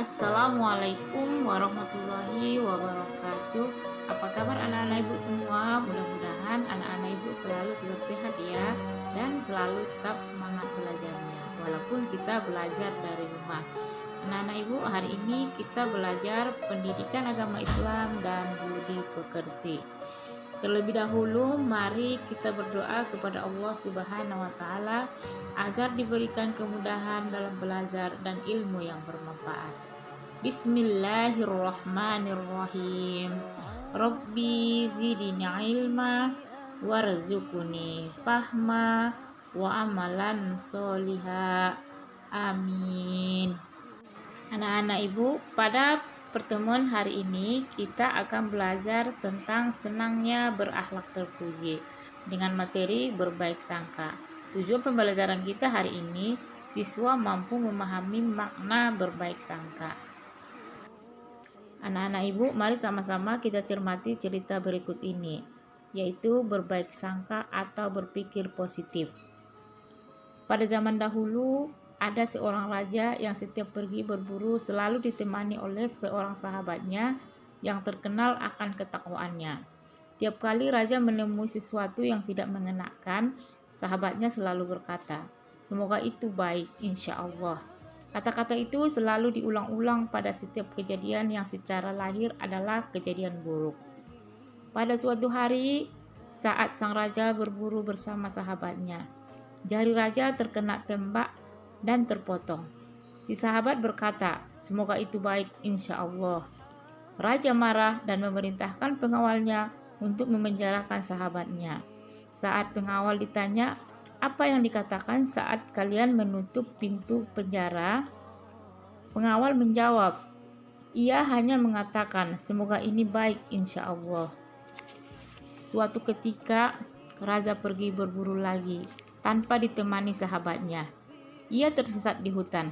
Assalamualaikum warahmatullahi wabarakatuh. Apa kabar anak-anak ibu semua? Mudah-mudahan anak-anak ibu selalu tetap sehat ya, dan selalu tetap semangat belajarnya walaupun kita belajar dari rumah. Anak-anak ibu, hari ini kita belajar pendidikan agama Islam dan budi pekerti. Terlebih dahulu, mari kita berdoa kepada Allah Subhanahu wa Ta'ala agar diberikan kemudahan dalam belajar dan ilmu yang bermanfaat. Bismillahirrahmanirrahim. Rabbi zidni ilma warzuqni fahma wa amalan soliha. Amin. Anak-anak ibu, pada pertemuan hari ini kita akan belajar tentang senangnya berakhlak terpuji dengan materi berbaik sangka. Tujuan pembelajaran kita hari ini, siswa mampu memahami makna berbaik sangka. Anak-anak ibu, mari sama-sama kita cermati cerita berikut ini, yaitu berbaik sangka atau berpikir positif. Pada zaman dahulu, ada seorang raja yang setiap pergi berburu selalu ditemani oleh seorang sahabatnya yang terkenal akan ketakwaannya. Tiap kali raja menemui sesuatu yang tidak mengenakan, sahabatnya selalu berkata, "Semoga itu baik, insya Allah." Kata-kata itu selalu diulang-ulang pada setiap kejadian yang secara lahir adalah kejadian buruk. Pada suatu hari, saat sang raja berburu bersama sahabatnya, jari raja terkena tembak dan terpotong. Si sahabat berkata, "Semoga itu baik, insya Allah." Raja marah dan memerintahkan pengawalnya untuk memenjarakan sahabatnya. Saat pengawal ditanya, "Apa yang dikatakan saat kalian menutup pintu penjara?" Pengawal menjawab, "Ia hanya mengatakan, semoga ini baik, insya Allah." Suatu ketika, raja pergi berburu lagi tanpa ditemani sahabatnya. Ia tersesat di hutan.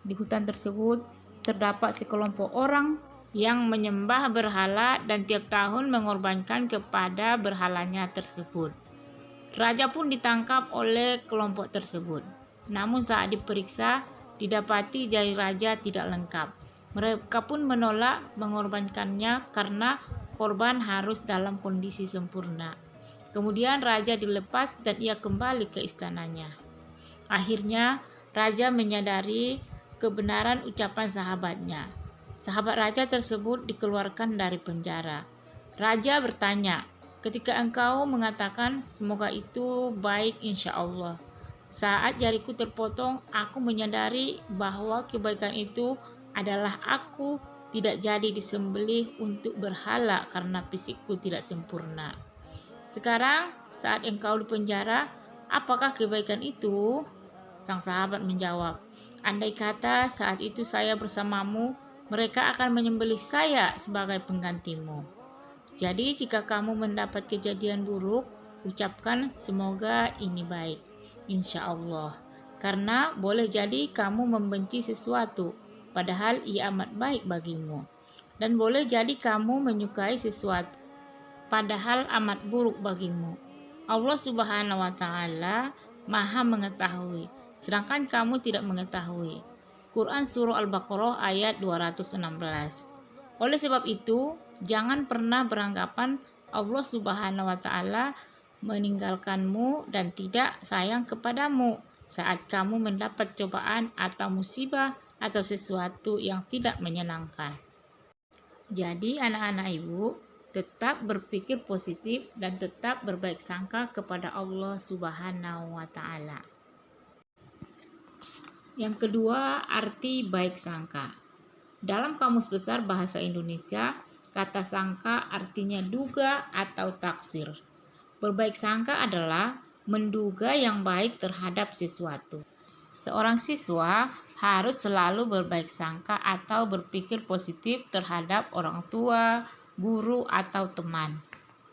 Di hutan tersebut terdapat sekelompok orang yang menyembah berhala dan tiap tahun mengorbankan kepada berhalanya tersebut. Raja pun ditangkap oleh kelompok tersebut. Namun saat diperiksa, didapati jari raja tidak lengkap. Mereka pun menolak mengorbankannya karena korban harus dalam kondisi sempurna. Kemudian raja dilepas dan ia kembali ke istananya. Akhirnya, raja menyadari kebenaran ucapan sahabatnya. Sahabat raja tersebut dikeluarkan dari penjara. Raja bertanya, "Ketika engkau mengatakan semoga itu baik insya Allah, saat jariku terpotong, aku menyadari bahwa kebaikan itu adalah aku tidak jadi disembelih untuk berhala karena fisikku tidak sempurna. Sekarang saat engkau di penjara, apakah kebaikan itu?" Sang sahabat menjawab, "Andai kata saat itu saya bersamamu, mereka akan menyembelih saya sebagai penggantimu. Jadi jika kamu mendapat kejadian buruk, ucapkan semoga ini baik, insya Allah. Karena boleh jadi kamu membenci sesuatu, padahal ia amat baik bagimu. Dan boleh jadi kamu menyukai sesuatu, padahal amat buruk bagimu. Allah Subhanahu wa Ta'ala Maha mengetahui, sedangkan kamu tidak mengetahui." Quran Surah Al-Baqarah ayat 216. Oleh sebab itu, jangan pernah beranggapan Allah Subhanahu wa Ta'ala meninggalkanmu dan tidak sayang kepadamu saat kamu mendapat cobaan atau musibah atau sesuatu yang tidak menyenangkan. Jadi anak-anak ibu, tetap berpikir positif dan tetap berbaik sangka kepada Allah Subhanahu wa Ta'ala. Yang kedua, arti baik sangka. Dalam Kamus Besar Bahasa Indonesia, kata sangka artinya duga atau taksir. Berbaik sangka adalah menduga yang baik terhadap sesuatu. Seorang siswa harus selalu berbaik sangka atau berpikir positif terhadap orang tua, guru, atau teman.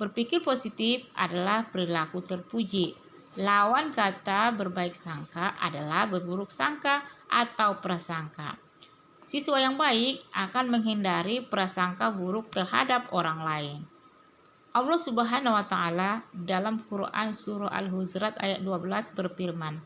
Berpikir positif adalah perilaku terpuji. Lawan kata berbaik sangka adalah berburuk sangka atau prasangka. Siswa yang baik akan menghindari prasangka buruk terhadap orang lain. Allah Subhanahu wa Ta'ala dalam Quran Surah Al-Hujurat ayat 12 berfirman,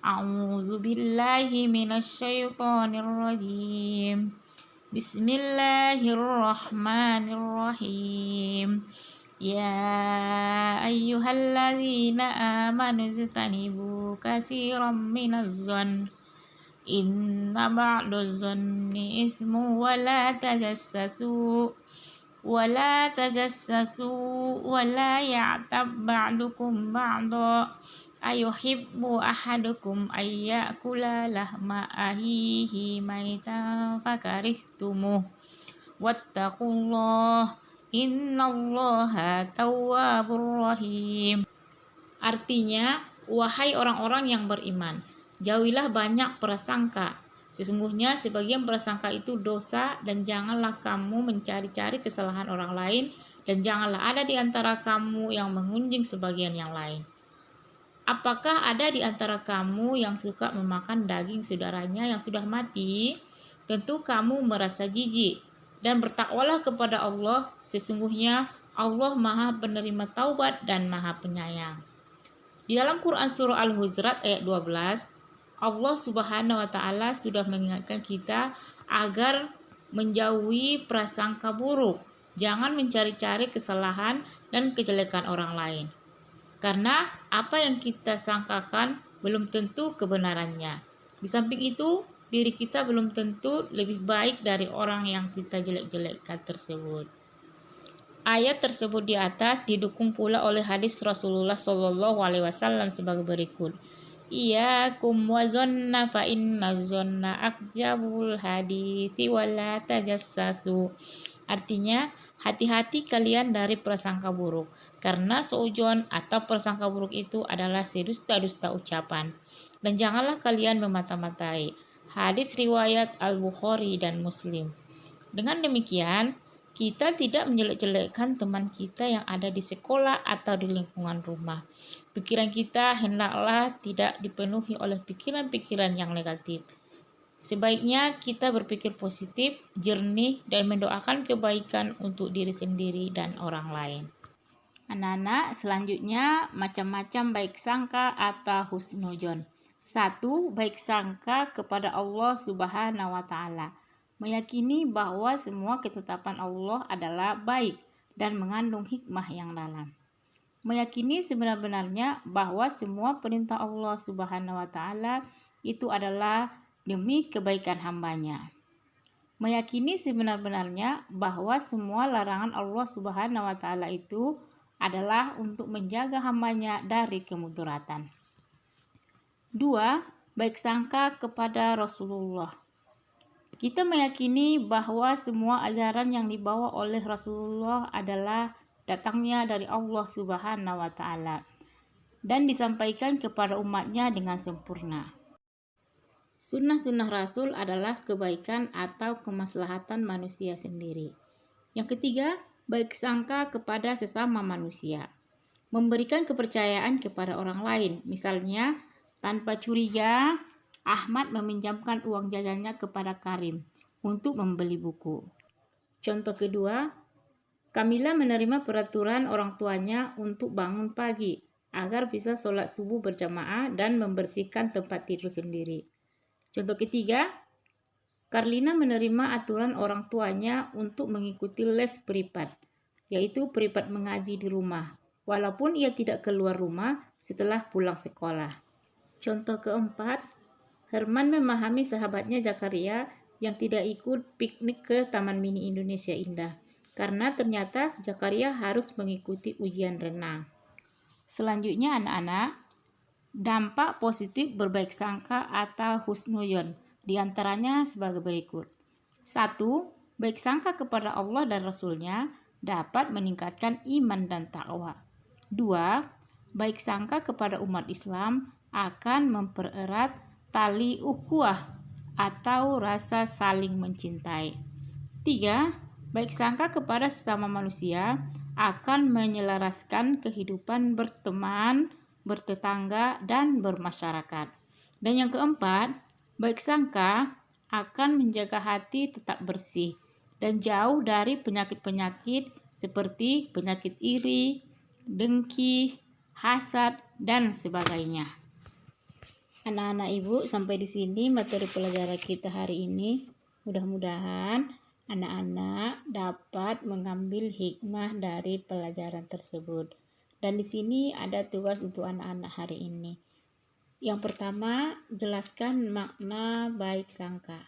"A'udzubillahi minasyaitonirrajim. Bismillahirrahmanirrahim. Ya ayyuhalladzina amanu ijtanibu katsiran minaz-zann inna ba'daz-zanni ismu wala tajassasu wala ya'tab ba'dukum ba'da ayuhibbu ahadukum ayyakula lahma ahihi maitan fakarihtumuh wattaqullah innallaha tawwabur rahim. Artinya, wahai orang-orang yang beriman, jauhilah banyak prasangka. Sesungguhnya sebagian prasangka itu dosa, dan janganlah kamu mencari-cari kesalahan orang lain, dan janganlah ada di antara kamu yang mengunjing sebagian yang lain. Apakah ada di antara kamu yang suka memakan daging saudaranya yang sudah mati? Tentu kamu merasa jijik. Dan bertakwalah kepada Allah, sesungguhnya Allah Maha Penerima Taubat dan Maha Penyayang. Di dalam Quran Surah Al-Hujurat ayat 12, Allah Subhanahu wa Ta'ala sudah mengingatkan kita agar menjauhi prasangka buruk. Jangan mencari-cari kesalahan dan kejelekan orang lain. Karena apa yang kita sangkakan belum tentu kebenarannya. Di samping itu, diri kita belum tentu lebih baik dari orang yang kita jelek-jelekkan tersebut. Ayat tersebut di atas didukung pula oleh hadis Rasulullah SAW sebagai berikut. Iyyakum wa zonna fa inna zonna akjabul hadithi wala tajassasu. Artinya, hati-hati kalian dari prasangka buruk, karena seujon atau prasangka buruk itu adalah sedusta-dusta ucapan. Dan janganlah kalian memata-matai. Hadis riwayat Al-Bukhari dan Muslim. Dengan demikian, kita tidak menjelek-jelekkan teman kita yang ada di sekolah atau di lingkungan rumah. Pikiran kita hendaklah tidak dipenuhi oleh pikiran-pikiran yang negatif. Sebaiknya kita berpikir positif, jernih, dan mendoakan kebaikan untuk diri sendiri dan orang lain. Anak-anak, selanjutnya macam-macam baik sangka atau husnudzon. 1. Baik sangka kepada Allah Subhanahu wa Ta'ala. Meyakini bahwa semua ketetapan Allah adalah baik dan mengandung hikmah yang dalam. Meyakini sebenar-benarnya bahwa semua perintah Allah Subhanahu wa Ta'ala itu adalah demi kebaikan hambanya. Meyakini sebenar-benarnya bahwa semua larangan Allah Subhanahu wa Ta'ala itu adalah untuk menjaga hambanya dari kemudaratan. 2. Baik sangka kepada Rasulullah. Kita meyakini bahwa semua ajaran yang dibawa oleh Rasulullah adalah datangnya dari Allah Subhanahu wa Ta'ala dan disampaikan kepada umatnya dengan sempurna. Sunnah-sunnah Rasul adalah kebaikan atau kemaslahatan manusia sendiri. Yang ketiga, baik sangka kepada sesama manusia. Memberikan kepercayaan kepada orang lain. Misalnya, tanpa curiga, Ahmad meminjamkan uang jajannya kepada Karim untuk membeli buku. Contoh kedua, Kamila menerima peraturan orang tuanya untuk bangun pagi agar bisa sholat subuh berjamaah dan membersihkan tempat tidur sendiri. Contoh ketiga, Karlina menerima aturan orang tuanya untuk mengikuti les privat, yaitu privat mengaji di rumah, walaupun ia tidak keluar rumah setelah pulang sekolah. Contoh keempat, Herman memahami sahabatnya Zakaria yang tidak ikut piknik ke Taman Mini Indonesia Indah, karena ternyata Zakaria harus mengikuti ujian renang. Selanjutnya anak-anak, dampak positif berbaik sangka atau husnudzon, diantaranya sebagai berikut. 1. Baik sangka kepada Allah dan Rasul-Nya dapat meningkatkan iman dan takwa. 2. Baik sangka kepada umat Islam akan mempererat tali ukhuwah atau rasa saling mencintai. 3. Baik sangka kepada sesama manusia akan menyelaraskan kehidupan berteman, bertetangga, dan bermasyarakat. Dan yang keempat, baik sangka akan menjaga hati tetap bersih dan jauh dari penyakit-penyakit seperti penyakit iri, dengki, hasad, dan sebagainya. Anak-anak ibu, sampai di sini materi pelajaran kita hari ini. Mudah-mudahan anak-anak dapat mengambil hikmah dari pelajaran tersebut. Dan di sini ada tugas untuk anak-anak hari ini. Yang pertama, jelaskan makna baik sangka.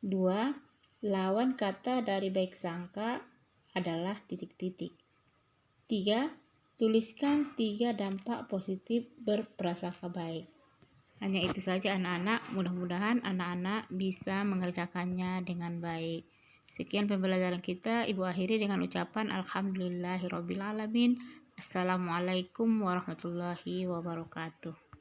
2. Lawan kata dari baik sangka adalah titik-titik. 3. Tuliskan 3 dampak positif berprasangka baik. Hanya itu saja anak-anak, mudah-mudahan anak-anak bisa mengerjakannya dengan baik. Sekian pembelajaran kita, Ibu akhiri dengan ucapan Alhamdulillahirrabbilalamin. Assalamualaikum warahmatullahi wabarakatuh.